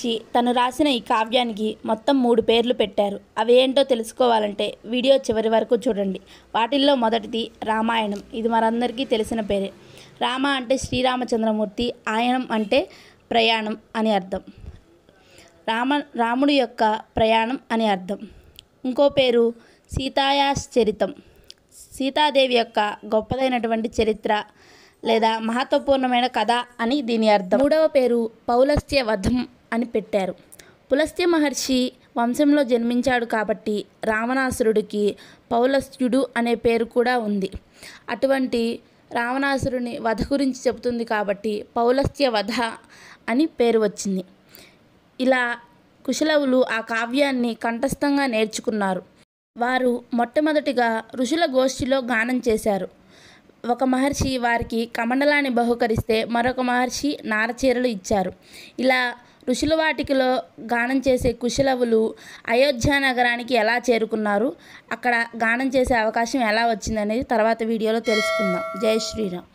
మహర్షి తను రాసిన ఈ కావ్యానికి మొత్తం 3 పేర్లు పెట్టారు. అవి ఏంటో తెలుసుకోవాలంటే వీడియో చివరి వరకు చూడండి. వాటిల్లో మొదటిది రామాయణం. ఇది మనందరికీ తెలిసిన పేరే. రామ అంటే శ్రీరామచంద్రమూర్తి, ఆయనం అంటే ప్రయాణం అని అర్థం. రాముడి యొక్క ప్రయాణం అని అర్థం. ఇంకో పేరు సీతాయాశ్చరితం. సీతాదేవి యొక్క గొప్పదైనటువంటి చరిత్ర లేదా మహత్వపూర్ణమైన కథ అని దీని అర్థం. మూడవ పేరు పౌలస్త్య వధం అని పెట్టారు. పులస్త్య మహర్షి వంశంలో జన్మించాడు కాబట్టి రావణాసురుడికి పౌలస్త్యుడు అనే పేరు కూడా ఉంది. అటువంటి రావణాసురుని వధ గురించి చెబుతుంది కాబట్టి పౌలస్త్య వధ అని పేరు వచ్చింది. ఇలా కుశలవులు ఆ కావ్యాన్ని కంఠస్థంగా నేర్చుకున్నారు. వారు మొట్టమొదటిగా ఋషుల గోష్ఠిలో గానం చేశారు. ఒక మహర్షి వారికి కమండలాన్ని బహుకరిస్తే మరొక మహర్షి నారచీరలు ఇచ్చారు. ఇలా ఋషుల వాటికలో గానం చేసే కుశలవులు అయోధ్య నగరానికి ఎలా చేరుకున్నారు, అక్కడ గానం చేసే అవకాశం ఎలా వచ్చిందనేది తర్వాత వీడియోలో తెలుసుకుందాం. జై శ్రీరామ్.